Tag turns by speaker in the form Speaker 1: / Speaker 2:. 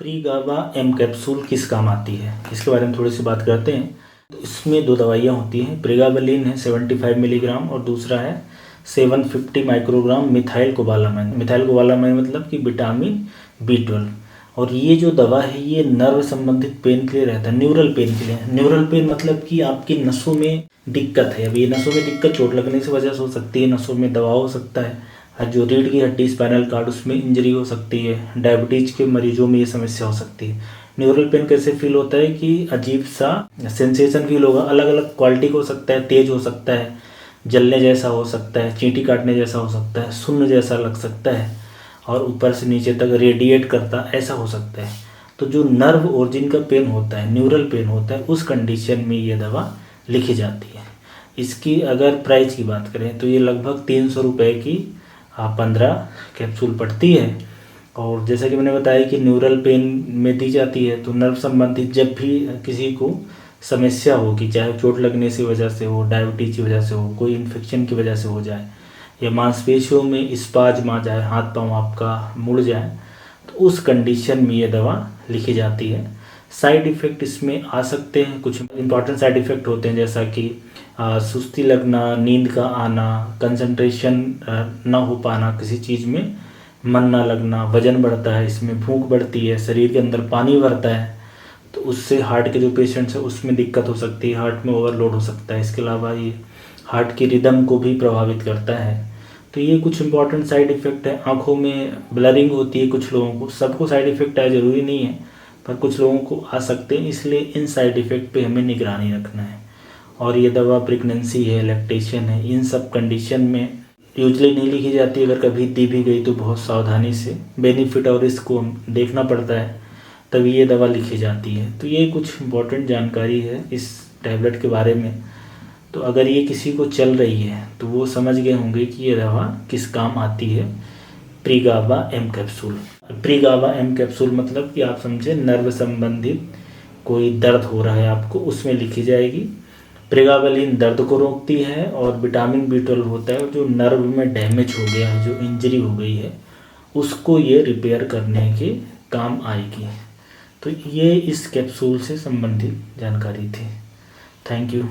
Speaker 1: प्रीगाबा M capsule किस काम आती है, इसके बारे में थोड़ी सी बात करते हैं। तो इसमें दो दवाइयाँ होती हैं। प्रीगाबालिन है 75 मिलीग्राम और दूसरा है 750 microgram methyl cobalamin. Methyl cobalamin मतलब कि विटामिन B12। और ये जो दवा है ये नर्व संबंधित पेन के लिए रहता है, न्यूरल पेन के लिए। न्यूरल पेन मतलब कि आपकी नसों में दिक्कत है। अब ये नसों में दिक्कत चोट लगने से वजह से हो सकती है, नसों में दबाव हो सकता है, जो रीढ़ की हड्डी स्पाइनल कार्ड उसमें इंजरी हो सकती है, डायबिटीज के मरीजों में ये समस्या हो सकती है। न्यूरल पेन कैसे फील होता है कि अजीब सा सेंसेशन फील होगा, अलग अलग क्वालिटी का हो सकता है, तेज हो सकता है, जलने जैसा हो सकता है, चींटी काटने जैसा हो सकता है, सुन्न जैसा लग सकता है और ऊपर से नीचे तक रेडिएट करता ऐसा हो सकता है। तो जो नर्व ओरिजिन का पेन होता है, न्यूरल पेन होता है, उस कंडीशन में ये दवा लिखी जाती है। इसकी अगर प्राइस की बात करें तो ये लगभग 300 रुपये की 15 कैप्सूल पड़ती है। और जैसा कि मैंने बताया कि न्यूरल पेन में दी जाती है, तो नर्व संबंधित जब भी किसी को समस्या होगी, चाहे चोट लगने की वजह से हो, डायबिटीज की वजह से हो, कोई इन्फेक्शन की वजह से हो जाए, या मांसपेशियों में स्पाज्म आ जाए, हाथ पांव आपका मुड़ जाए, तो उस कंडीशन में ये दवा लिखी जाती है। साइड इफ़ेक्ट इसमें आ सकते हैं, कुछ इंपॉर्टेंट साइड इफ़ेक्ट होते हैं, जैसा कि सुस्ती लगना, नींद का आना, कंसंट्रेशन ना हो पाना किसी चीज़ में, मन ना लगना, वजन बढ़ता है, इसमें भूख बढ़ती है, शरीर के अंदर पानी भरता है, तो उससे हार्ट के जो पेशेंट्स हैं उसमें दिक्कत हो सकती है, हार्ट में ओवरलोड हो सकता है। इसके अलावा ये हार्ट की रिदम को भी प्रभावित करता है। तो ये कुछ इंपॉर्टेंट साइड इफ़ेक्ट है। आँखों में ब्लरिंग होती है कुछ लोगों को, सबको साइड इफ़ेक्ट आए ज़रूरी नहीं है, पर कुछ लोगों को आ सकते हैं, इसलिए इन साइड इफ़ेक्ट पे हमें निगरानी रखना है। और ये दवा प्रेगनेंसी है, लैक्टेशन है, इन सब कंडीशन में यूजली नहीं लिखी जाती। अगर कभी दी भी गई तो बहुत सावधानी से, बेनिफिट और रिस्क को देखना पड़ता है, तभी ये दवा लिखी जाती है। तो ये कुछ इंपॉर्टेंट जानकारी है इस टैबलेट के बारे में। तो अगर ये किसी को चल रही है तो वो समझ गए होंगे कि ये दवा किस काम आती है। प्रीगाबा एम कैप्सूल। प्रीगाबा एम कैप्सूल मतलब कि आप समझे नर्व संबंधित कोई दर्द हो रहा है आपको, उसमें लिखी जाएगी। प्रेगाबालिन दर्द को रोकती है और विटामिन B12 होता है जो नर्व में डैमेज हो गया है, जो इंजरी हो गई है, उसको ये रिपेयर करने के काम आएगी। तो ये इस कैप्सूल से संबंधित जानकारी थी। Thank you.